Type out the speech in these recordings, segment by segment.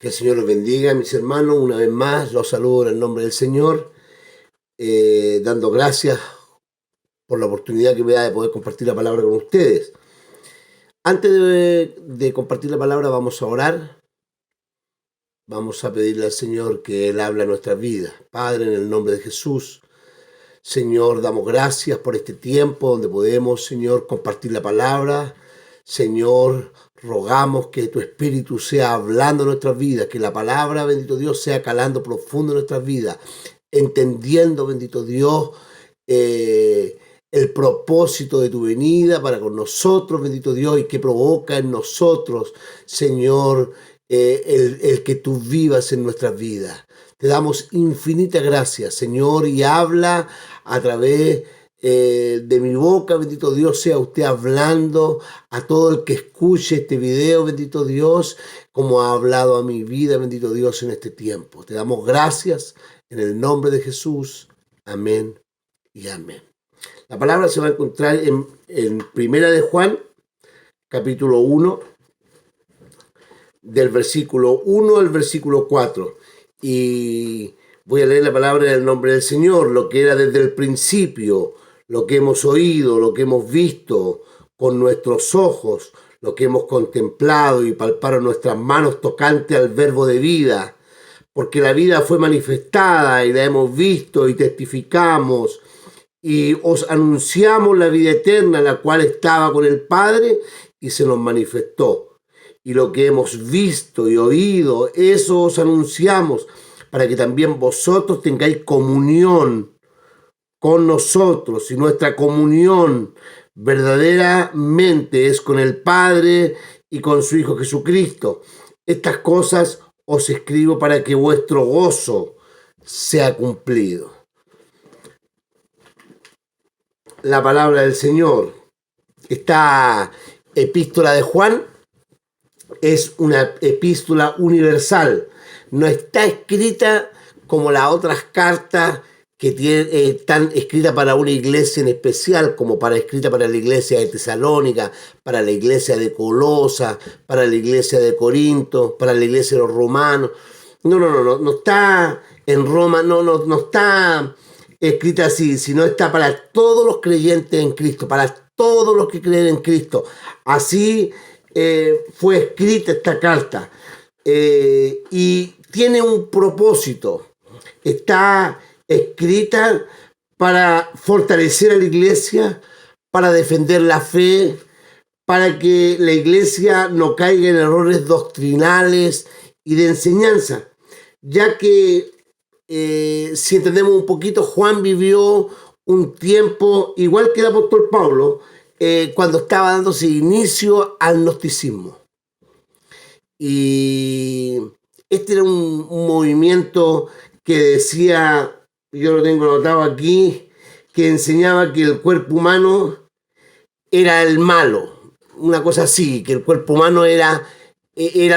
Que el Señor los bendiga, mis hermanos. Una vez más los saludo en el nombre del Señor, dando gracias por la oportunidad que me da de poder compartir la palabra con ustedes. Antes de compartir la palabra vamos a orar. Vamos a pedirle al Señor que Él hable a nuestras vidas. Padre, en el nombre de Jesús, Señor, damos gracias por este tiempo donde podemos, Señor, compartir la palabra. Señor, rogamos que tu Espíritu sea hablando en nuestras vidas, que la palabra, bendito Dios, sea calando profundo en nuestras vidas, entendiendo, bendito Dios, el propósito de tu venida para con nosotros, bendito Dios, y que provoca en nosotros, Señor, el que tú vivas en nuestras vidas. Te damos infinitas gracias, Señor, y habla a través de mi boca, bendito Dios, sea usted hablando a todo el que escuche este video, bendito Dios, como ha hablado a mi vida, bendito Dios, en este tiempo. Te damos gracias en el nombre de Jesús. Amén y amén. La palabra se va a encontrar en Primera de Juan, capítulo 1, del versículo 1 al versículo 4. Y voy a leer la palabra en el nombre del Señor, lo que era desde el principio, lo que hemos oído, lo que hemos visto con nuestros ojos, lo que hemos contemplado y palparon nuestras manos tocante al verbo de vida, porque la vida fue manifestada y la hemos visto y testificamos y os anunciamos la vida eterna, la cual estaba con el Padre y se nos manifestó. Y lo que hemos visto y oído, eso os anunciamos, para que también vosotros tengáis comunión con nosotros, y nuestra comunión verdaderamente es con el Padre y con su Hijo Jesucristo. Estas cosas os escribo para que vuestro gozo sea cumplido. La palabra del Señor. Esta epístola de Juan es una epístola universal. No está escrita como las otras cartas que están escritas para una iglesia en especial, como escrita para la iglesia de Tesalónica, para la iglesia de Colosa, para la iglesia de Corinto, para la iglesia de los romanos. No está en Roma, no está escrita así, sino está para todos los creyentes en Cristo, para todos los que creen en Cristo. Así fue escrita esta carta y tiene un propósito. Está escrita para fortalecer a la iglesia, para defender la fe, para que la iglesia no caiga en errores doctrinales y de enseñanza, ya que si entendemos un poquito, Juan vivió un tiempo igual que el apóstol Pablo, cuando estaba dándose inicio al gnosticismo. Y este era un movimiento que decía, yo lo tengo anotado aquí, que enseñaba que el cuerpo humano era el malo, una cosa así, que el cuerpo humano era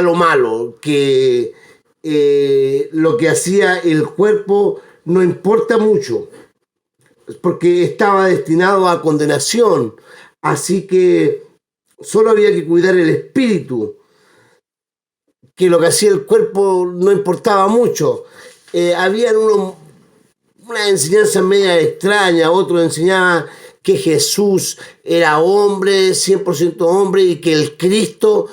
lo malo, que lo que hacía el cuerpo no importa mucho, porque estaba destinado a condenación, así que solo había que cuidar el espíritu, que lo que hacía el cuerpo no importaba mucho. Habían una enseñanza media extraña, otro enseñaba que Jesús era hombre, 100% hombre, y que el Cristo,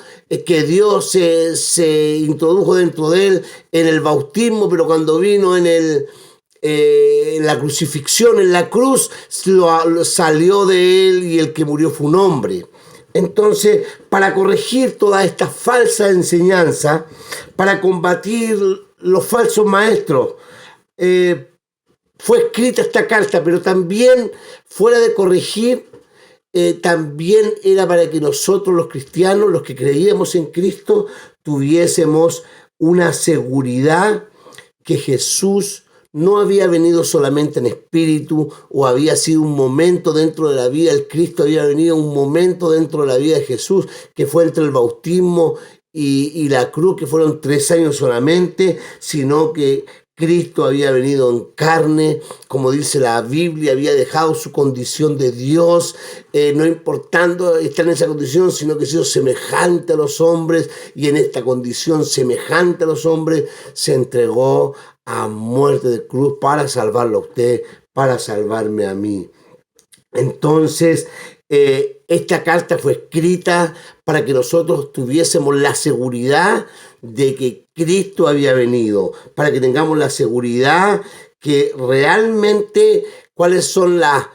que Dios se introdujo dentro de él en el bautismo, pero cuando vino en la crucifixión, en la cruz, salió de él y el que murió fue un hombre. Entonces, para corregir toda esta falsa enseñanza, para combatir los falsos maestros, fue escrita esta carta, pero también, fuera de corregir, también era para que nosotros los cristianos, los que creíamos en Cristo, tuviésemos una seguridad que Jesús no había venido solamente en espíritu o había sido un momento dentro de la vida del Cristo, había venido un momento dentro de la vida de Jesús, que fue entre el bautismo y la cruz, que fueron 3 años solamente, sino que Cristo había venido en carne, como dice la Biblia, había dejado su condición de Dios, no importando estar en esa condición, sino que se hizo semejante a los hombres, y en esta condición semejante a los hombres se entregó a muerte de cruz para salvarlo a usted, para salvarme a mí. Entonces, esta carta fue escrita para que nosotros tuviésemos la seguridad de que Cristo había venido, para que tengamos la seguridad que realmente cuáles son las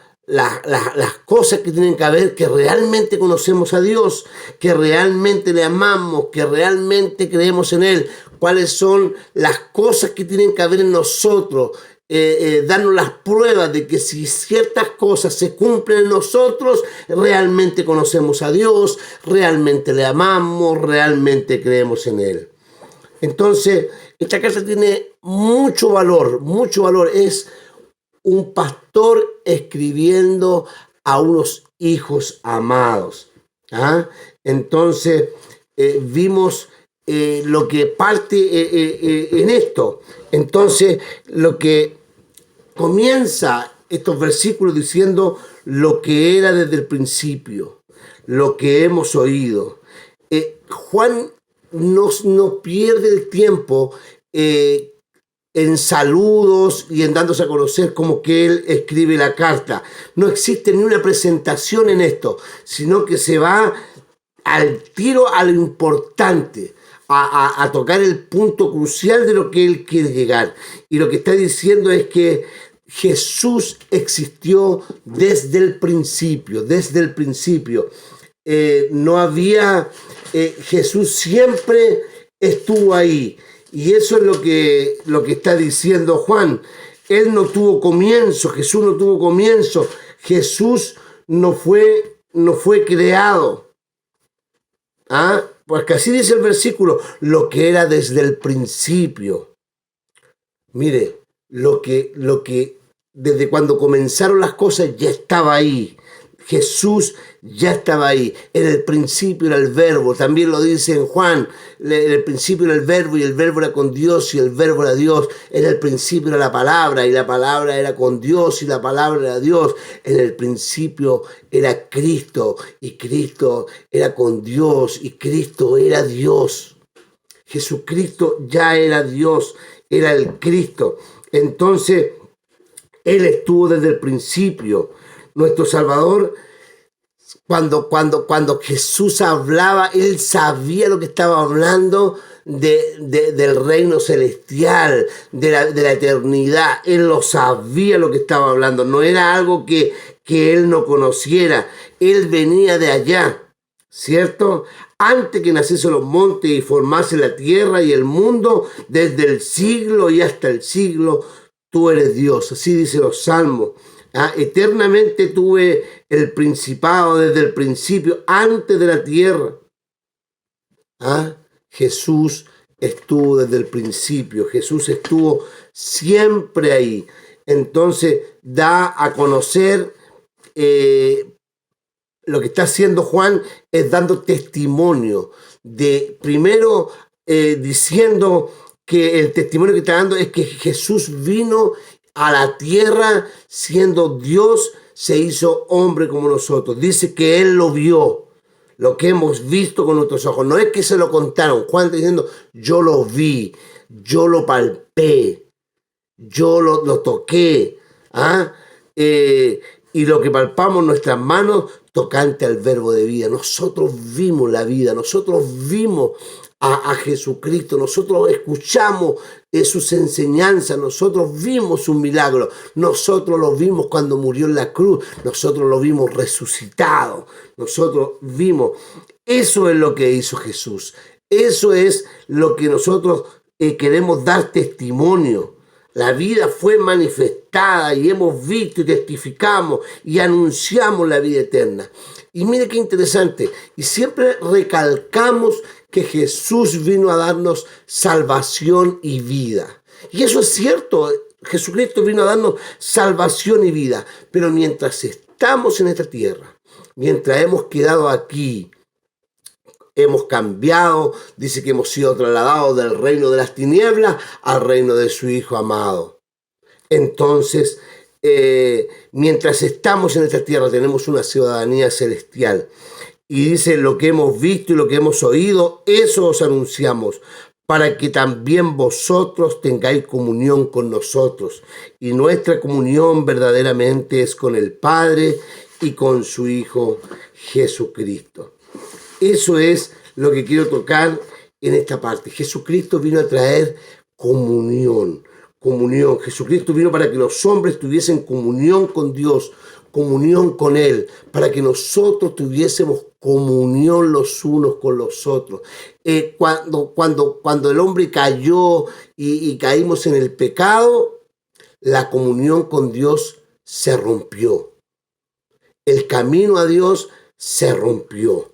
cosas que tienen que haber, que realmente conocemos a Dios, que realmente le amamos, que realmente creemos en Él, cuáles son las cosas que tienen que haber en nosotros, darnos las pruebas de que si ciertas cosas se cumplen en nosotros, realmente conocemos a Dios, realmente le amamos, realmente creemos en Él. Entonces, esta carta tiene mucho valor, mucho valor. Es un pastor escribiendo a unos hijos amados. ¿Ah? Entonces, vimos lo que parte en esto. Entonces, lo que comienza estos versículos diciendo lo que era desde el principio, lo que hemos oído. Juan no pierde el tiempo en saludos y en dándose a conocer como que él escribe la carta. No existe ni una presentación en esto, sino que se va al tiro a lo importante, a tocar el punto crucial de lo que él quiere llegar. Y lo que está diciendo es que Jesús existió desde el principio, desde el principio. No había, Jesús siempre estuvo ahí. Y eso es lo que está diciendo Juan. Él no tuvo comienzo, Jesús no tuvo comienzo. Jesús no fue creado. ¿Ah? Porque así dice el versículo, lo que era desde el principio. Mire, lo que desde cuando comenzaron las cosas ya estaba ahí. Jesús ya estaba ahí. En el principio era el verbo. También lo dice en Juan. En el principio era el verbo y el verbo era con Dios y el verbo era Dios. En el principio era la palabra y la palabra era con Dios y la palabra era Dios. En el principio era Cristo y Cristo era con Dios y Cristo era Dios. Jesucristo ya era Dios, era el Cristo. Entonces, Él estuvo desde el principio. Nuestro Salvador, cuando Jesús hablaba, Él sabía lo que estaba hablando del reino celestial, de la eternidad. Él lo sabía lo que estaba hablando. No era algo que Él no conociera. Él venía de allá, ¿cierto? Antes que naciesen los montes y formase la tierra y el mundo, desde el siglo y hasta el siglo, tú eres Dios. Así dicen los salmos. Eternamente tuve el principado desde el principio, antes de la tierra. Jesús estuvo desde el principio. Jesús estuvo siempre ahí. Entonces da a conocer lo que está haciendo Juan es dando testimonio de, primero diciendo que el testimonio que está dando es que Jesús vino a la tierra siendo Dios, se hizo hombre como nosotros. Dice que Él lo vio, lo que hemos visto con nuestros ojos. No es que se lo contaron. Juan está diciendo, yo lo vi, yo lo palpé, yo lo toqué. Y lo que palpamos en nuestras manos tocante al verbo de vida. Nosotros vimos la vida, nosotros vimos a Jesucristo, nosotros escuchamos sus enseñanzas, nosotros vimos un milagro, nosotros lo vimos cuando murió en la cruz, nosotros lo vimos resucitado, nosotros vimos. Eso es lo que hizo Jesús, eso es lo que nosotros queremos dar testimonio. La vida fue manifestada y hemos visto y testificamos y anunciamos la vida eterna. Y mire qué interesante, y siempre recalcamos que Jesús vino a darnos salvación y vida. Y eso es cierto, Jesucristo vino a darnos salvación y vida. Pero mientras estamos en esta tierra, mientras hemos quedado aquí, hemos cambiado, dice que hemos sido trasladados del reino de las tinieblas al reino de su Hijo amado. Entonces, mientras estamos en esta tierra tenemos una ciudadanía celestial. Y dice, lo que hemos visto y lo que hemos oído, eso os anunciamos, para que también vosotros tengáis comunión con nosotros. Y nuestra comunión verdaderamente es con el Padre y con su Hijo Jesucristo. Eso es lo que quiero tocar en esta parte. Jesucristo vino a traer comunión. Jesucristo vino para que los hombres tuviesen comunión con Dios, comunión con Él, para que nosotros tuviésemos comunión los unos con los otros. Cuando el hombre cayó y caímos en el pecado, la comunión con Dios se rompió. El camino a Dios se rompió.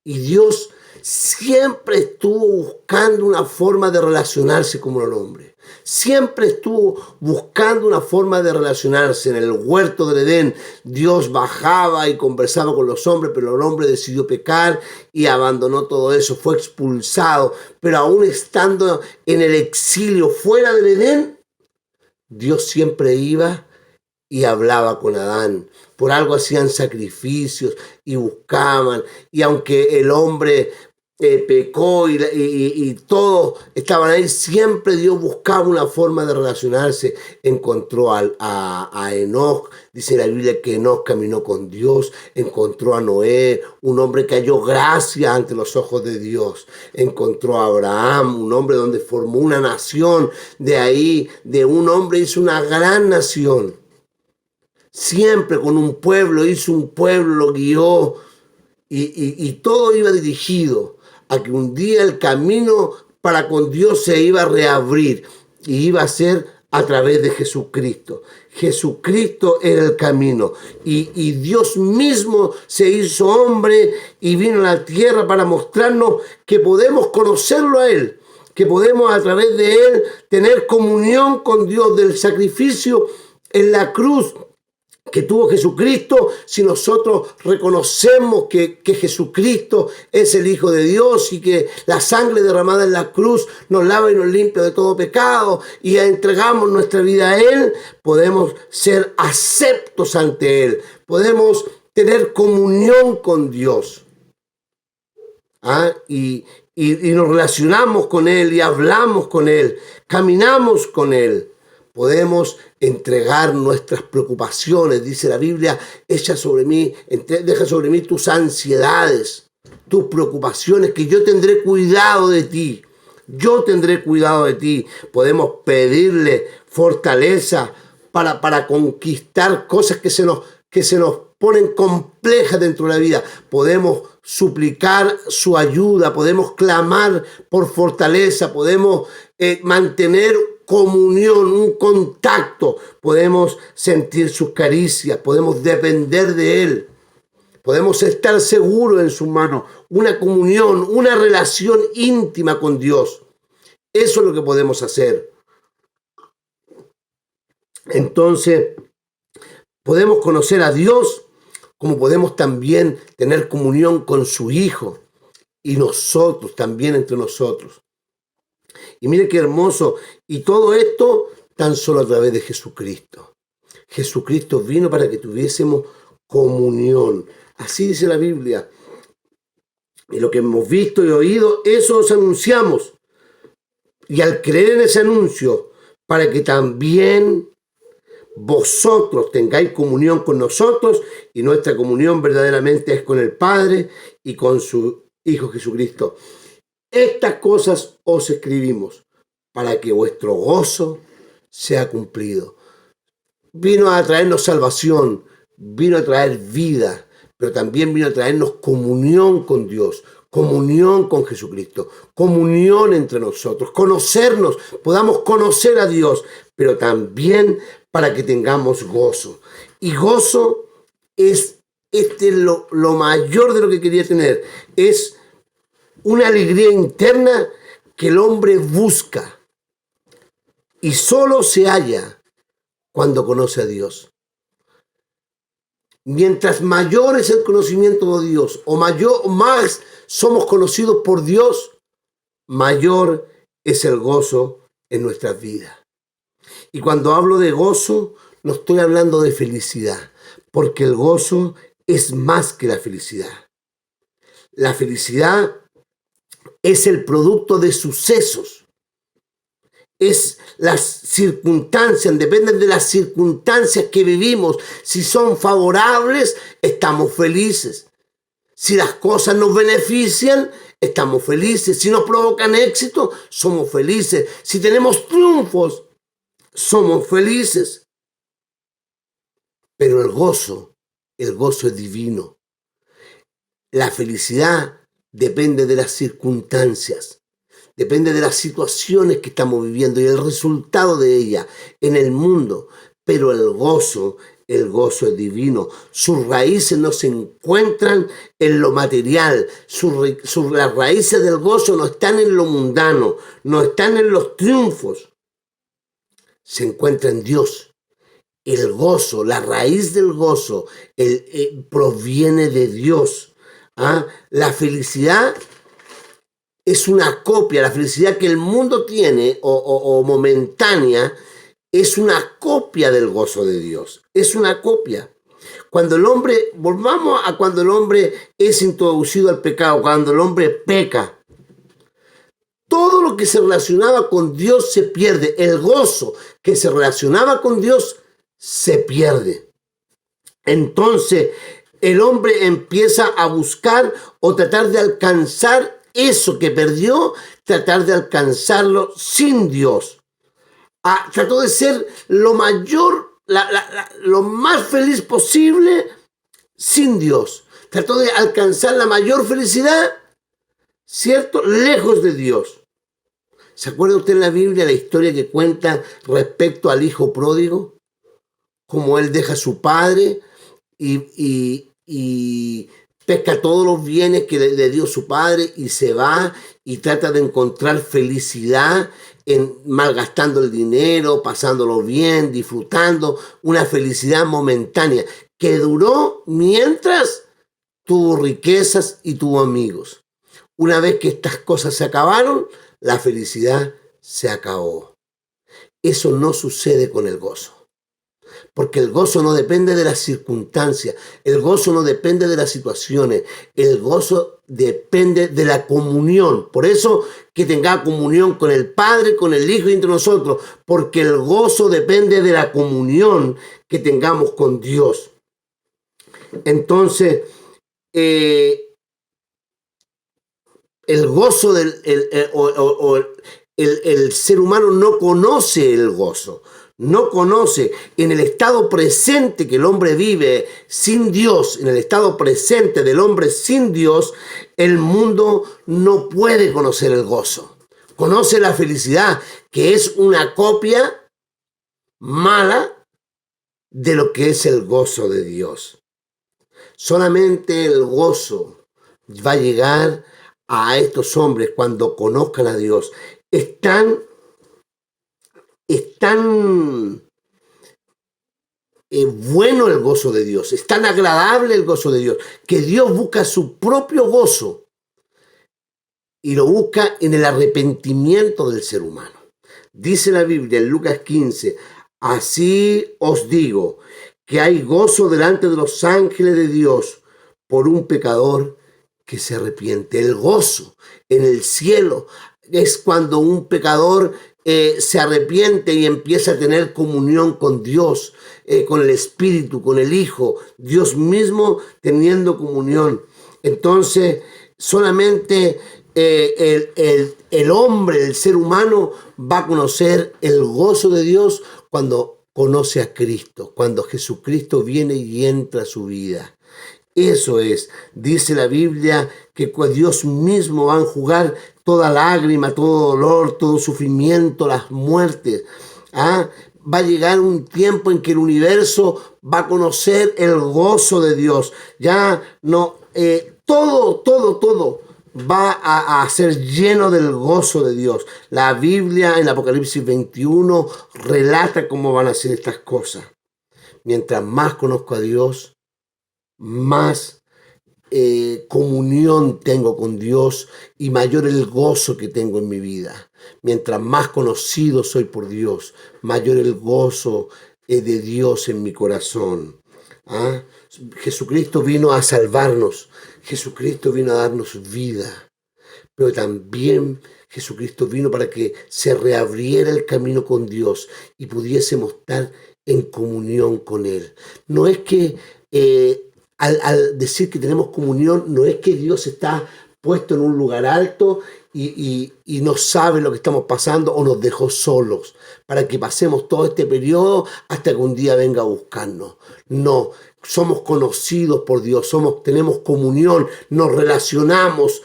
Y Dios siempre estuvo buscando una forma de relacionarse con el hombre. Siempre estuvo buscando una forma de relacionarse. En el huerto del Edén, Dios bajaba y conversaba con los hombres, pero el hombre decidió pecar y abandonó todo eso, fue expulsado. Pero aún estando en el exilio fuera del Edén, Dios siempre iba y hablaba con Adán. Por algo hacían sacrificios y buscaban. Y aunque el hombre pecó y todos estaban ahí, siempre Dios buscaba una forma de relacionarse. Encontró a Enoc, dice la Biblia que Enoc caminó con Dios. Encontró a Noé, un hombre que halló gracia ante los ojos de Dios. Encontró a Abraham, un hombre donde formó una nación. De ahí, de un hombre hizo una gran nación. Siempre con un pueblo, hizo un pueblo, lo guió y todo iba dirigido a que un día el camino para con Dios se iba a reabrir y iba a ser a través de Jesucristo. Jesucristo era el camino y Dios mismo se hizo hombre y vino a la tierra para mostrarnos que podemos conocerlo a Él, que podemos a través de Él tener comunión con Dios, del sacrificio en la cruz que tuvo Jesucristo. Si nosotros reconocemos que Jesucristo es el Hijo de Dios y que la sangre derramada en la cruz nos lava y nos limpia de todo pecado y entregamos nuestra vida a Él, podemos ser aceptos ante Él, podemos tener comunión con Dios. Y nos relacionamos con Él y hablamos con Él, caminamos con Él. Podemos entregar nuestras preocupaciones, dice la Biblia, deja sobre mí tus ansiedades, tus preocupaciones, que yo tendré cuidado de ti. Yo tendré cuidado de ti. Podemos pedirle fortaleza para conquistar cosas que se nos ponen complejas dentro de la vida. Podemos suplicar su ayuda, podemos clamar por fortaleza, podemos mantener comunión, un contacto, podemos sentir sus caricias, podemos depender de Él, podemos estar seguros en sus manos, una comunión, una relación íntima con Dios. Eso es lo que podemos hacer. Entonces, podemos conocer a Dios, como podemos también tener comunión con su Hijo y nosotros también entre nosotros. Y mire qué hermoso. Y todo esto tan solo a través de Jesucristo. Jesucristo vino para que tuviésemos comunión. Así dice la Biblia. Y lo que hemos visto y oído, eso os anunciamos. Y al creer en ese anuncio, para que también vosotros tengáis comunión con nosotros, y nuestra comunión verdaderamente es con el Padre y con su Hijo Jesucristo. Estas cosas os escribimos para que vuestro gozo sea cumplido. Vino a traernos salvación, vino a traer vida, pero también vino a traernos comunión con Dios, comunión con Jesucristo, comunión entre nosotros, conocernos, podamos conocer a Dios, pero también para que tengamos gozo. Y gozo es lo mayor de lo que quería tener, es una alegría interna que el hombre busca y solo se halla cuando conoce a Dios. Mientras mayor es el conocimiento de Dios o más somos conocidos por Dios, mayor es el gozo en nuestras vidas. Y cuando hablo de gozo, no estoy hablando de felicidad, porque el gozo es más que la felicidad. La felicidad es el producto de sucesos. Es las circunstancias, dependen de las circunstancias que vivimos. Si son favorables, estamos felices. Si las cosas nos benefician, estamos felices. Si nos provocan éxito, somos felices. Si tenemos triunfos, somos felices. Pero el gozo es divino. La felicidad depende de las circunstancias, depende de las situaciones que estamos viviendo y el resultado de ellas en el mundo. Pero el gozo es divino. Sus raíces no se encuentran en lo material. Las raíces del gozo no están en lo mundano, no están en los triunfos. Se encuentra en Dios. El gozo, la raíz del gozo, proviene de Dios. ¿Ah? La felicidad es una copia, la felicidad que el mundo tiene o momentánea es una copia del gozo de Dios, es una copia. Volvamos a cuando el hombre es introducido al pecado, cuando el hombre peca, todo lo que se relacionaba con Dios se pierde, el gozo que se relacionaba con Dios se pierde. Entonces el hombre empieza a buscar o tratar de alcanzar eso que perdió, tratar de alcanzarlo sin Dios. Trató de ser lo más feliz posible sin Dios. Trató de alcanzar la mayor felicidad, ¿cierto? Lejos de Dios. ¿Se acuerda usted en la Biblia la historia que cuenta respecto al hijo pródigo? Cómo él deja a su padre y pesca todos los bienes que le dio su padre y se va y trata de encontrar felicidad malgastando el dinero, pasándolo bien, disfrutando una felicidad momentánea que duró mientras tuvo riquezas y tuvo amigos. Una vez que estas cosas se acabaron, la felicidad se acabó. Eso no sucede con el gozo. Porque el gozo no depende de las circunstancias, el gozo no depende de las situaciones, el gozo depende de la comunión. Por eso que tenga comunión con el Padre, con el Hijo y entre nosotros, porque el gozo depende de la comunión que tengamos con Dios. Entonces, el gozo el ser humano no conoce el gozo. No conoce en el estado presente que el hombre vive sin Dios, en el estado presente del hombre sin Dios, el mundo no puede conocer el gozo. Conoce la felicidad, que es una copia mala de lo que es el gozo de Dios. Solamente el gozo va a llegar a estos hombres cuando conozcan a Dios. Es tan bueno el gozo de Dios, es tan agradable el gozo de Dios, que Dios busca su propio gozo y lo busca en el arrepentimiento del ser humano. Dice la Biblia en Lucas 15, así os digo que hay gozo delante de los ángeles de Dios por un pecador que se arrepiente. El gozo en el cielo es cuando un pecador se arrepiente y empieza a tener comunión con Dios, con el Espíritu, con el Hijo, Dios mismo teniendo comunión. Entonces, solamente el hombre, el ser humano, va a conocer el gozo de Dios cuando conoce a Cristo, cuando Jesucristo viene y entra a su vida. Eso es, dice la Biblia, que Dios mismo va a enjugar toda lágrima, todo dolor, todo sufrimiento, las muertes. Va a llegar un tiempo en que el universo va a conocer el gozo de Dios. Ya no, todo va a ser lleno del gozo de Dios. La Biblia en Apocalipsis 21 relata cómo van a ser estas cosas. Mientras más conozco a Dios, más comunión tengo con Dios y mayor el gozo que tengo en mi vida. Mientras más conocido soy por Dios, mayor el gozo de Dios en mi corazón. ¿Ah? Jesucristo vino a salvarnos, Jesucristo vino a darnos vida, pero también Jesucristo vino para que se reabriera el camino con Dios y pudiésemos estar en comunión con Él. No es que al decir que tenemos comunión, no es que Dios está puesto en un lugar alto y no sabe lo que estamos pasando o nos dejó solos para que pasemos todo este periodo hasta que un día venga a buscarnos. No, somos conocidos por Dios, tenemos comunión, nos relacionamos.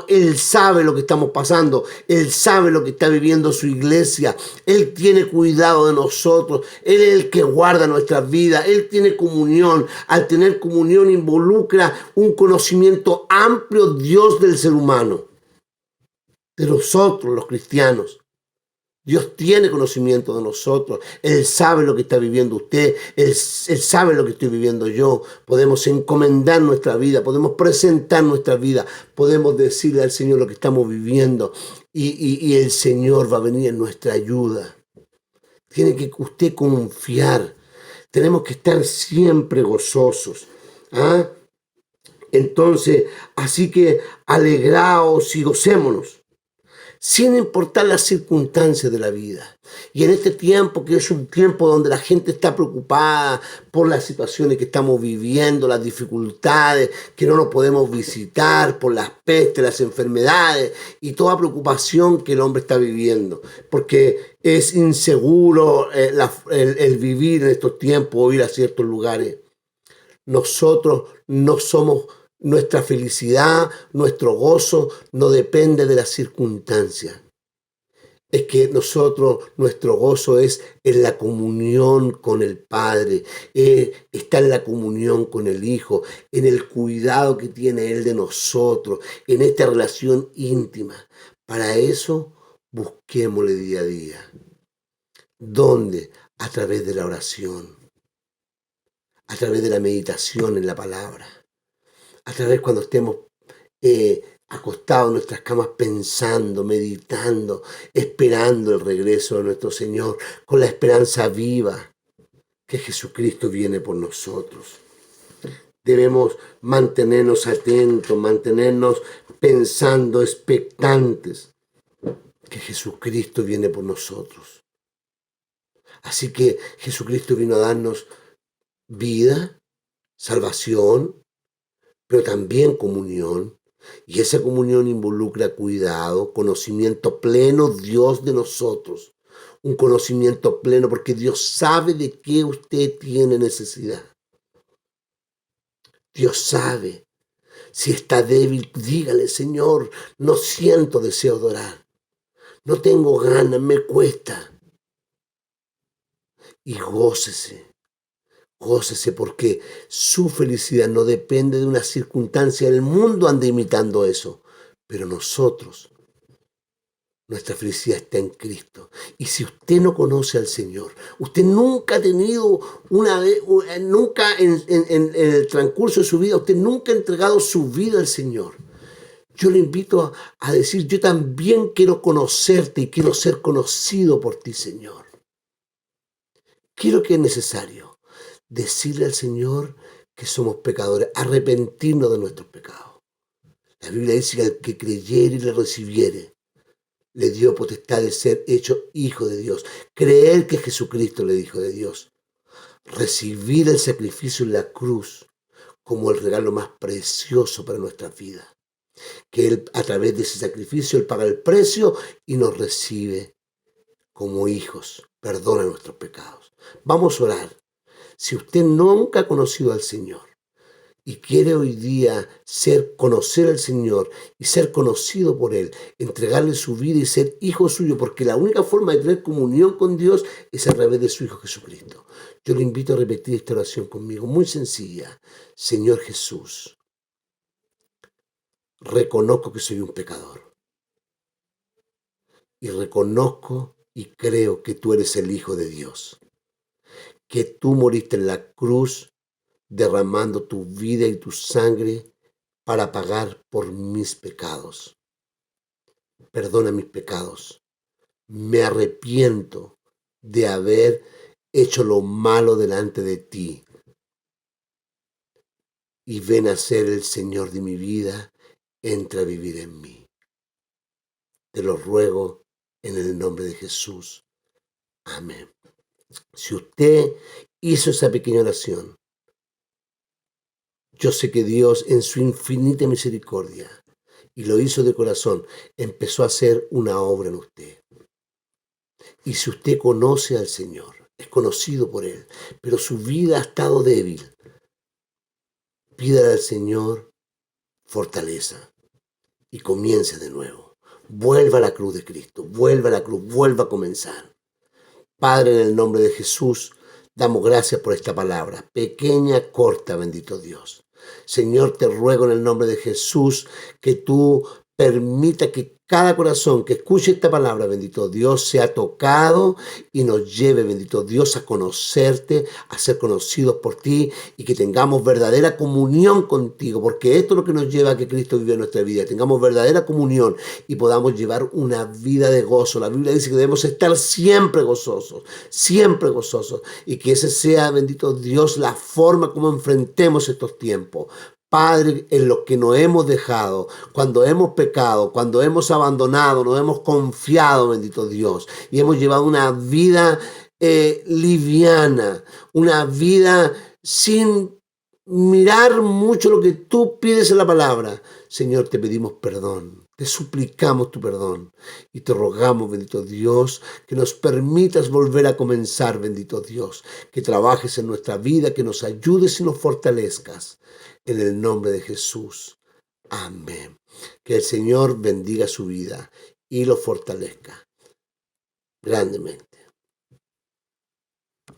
Él sabe lo que estamos pasando, Él sabe lo que está viviendo su iglesia, Él tiene cuidado de nosotros, Él es el que guarda nuestras vidas, Él tiene comunión. Al tener comunión involucra un conocimiento amplio, Dios, del ser humano, de nosotros los cristianos. Dios tiene conocimiento de nosotros. Él sabe lo que está viviendo usted. Él sabe lo que estoy viviendo yo. Podemos encomendar nuestra vida. Podemos presentar nuestra vida. Podemos decirle al Señor lo que estamos viviendo. Y el Señor va a venir en nuestra ayuda. Tiene que usted confiar. Tenemos que estar siempre gozosos. ¿Ah? Entonces, así que alegraos y gocémonos, sin importar las circunstancias de la vida. Y en este tiempo, que es un tiempo donde la gente está preocupada por las situaciones que estamos viviendo, las dificultades, que no nos podemos visitar, por las pestes, las enfermedades y toda preocupación que el hombre está viviendo, porque es inseguro el vivir en estos tiempos o ir a ciertos lugares. Nosotros no somos, nuestra felicidad, nuestro gozo no depende de las circunstancias. Es que nuestro gozo es en la comunión con el Padre, está en la comunión con el Hijo, en el cuidado que tiene Él de nosotros, en esta relación íntima. Para eso busquémosle día a día. ¿Dónde? A través de la oración, a través de la meditación en la palabra, a través cuando estemos acostados en nuestras camas pensando, meditando, esperando el regreso de nuestro Señor, con la esperanza viva que Jesucristo viene por nosotros. Debemos mantenernos atentos, mantenernos pensando, expectantes, que Jesucristo viene por nosotros. Así que Jesucristo vino a darnos vida, salvación, pero también comunión. Y esa comunión involucra cuidado, conocimiento pleno, Dios de nosotros. Un conocimiento pleno porque Dios sabe de qué usted tiene necesidad. Dios sabe. Si está débil, dígale: Señor, no siento deseo de orar. No tengo ganas, me cuesta. Y gócese. Gócese porque su felicidad no depende de una circunstancia. El mundo anda imitando eso. Pero nuestra felicidad está en Cristo. Y si usted no conoce al Señor, usted nunca ha tenido nunca en el transcurso de su vida, usted nunca ha entregado su vida al Señor. Yo le invito a decir: yo también quiero conocerte y quiero ser conocido por ti, Señor. Quiero que es necesario decirle al Señor que somos pecadores, arrepentirnos de nuestros pecados. La Biblia dice que al que creyere y le recibiere, le dio potestad de ser hecho hijo de Dios. Creer que Jesucristo le dijo de Dios. Recibir el sacrificio en la cruz como el regalo más precioso para nuestras vidas. Que Él, a través de ese sacrificio, Él paga el precio y nos recibe como hijos. Perdona nuestros pecados. Vamos a orar. Si usted nunca ha conocido al Señor y quiere hoy día conocer al Señor y ser conocido por Él, entregarle su vida y ser hijo suyo, porque la única forma de tener comunión con Dios es a través de su Hijo Jesucristo. Yo le invito a repetir esta oración conmigo, muy sencilla. Señor Jesús, reconozco que soy un pecador y reconozco y creo que tú eres el Hijo de Dios, que tú moriste en la cruz derramando tu vida y tu sangre para pagar por mis pecados. Perdona mis pecados. Me arrepiento de haber hecho lo malo delante de ti. Y ven a ser el Señor de mi vida. Entra a vivir en mí. Te lo ruego en el nombre de Jesús. Amén. Si usted hizo esa pequeña oración, yo sé que Dios en su infinita misericordia, y lo hizo de corazón, empezó a hacer una obra en usted. Y si usted conoce al Señor, es conocido por Él, pero su vida ha estado débil, pídale al Señor fortaleza y comience de nuevo. Vuelva a la cruz de Cristo, vuelva a la cruz, vuelva a comenzar. Padre, en el nombre de Jesús, damos gracias por esta palabra, pequeña, corta, bendito Dios. Señor, te ruego en el nombre de Jesús que tú permita que cada corazón que escuche esta palabra, bendito Dios, sea tocado y nos lleve, bendito Dios, a conocerte, a ser conocidos por ti y que tengamos verdadera comunión contigo, porque esto es lo que nos lleva a que Cristo viva en nuestra vida, tengamos verdadera comunión y podamos llevar una vida de gozo. La Biblia dice que debemos estar siempre gozosos, y que ese sea, bendito Dios, la forma como enfrentemos estos tiempos. Padre, en lo que nos hemos dejado, cuando hemos pecado, cuando hemos abandonado, nos hemos confiado, bendito Dios, y hemos llevado una vida liviana, una vida sin mirar mucho lo que tú pides en la palabra. Señor, te pedimos perdón, te suplicamos tu perdón y te rogamos, bendito Dios, que nos permitas volver a comenzar, bendito Dios, que trabajes en nuestra vida, que nos ayudes y nos fortalezcas. En el nombre de Jesús. Amén. Que el Señor bendiga su vida y lo fortalezca grandemente.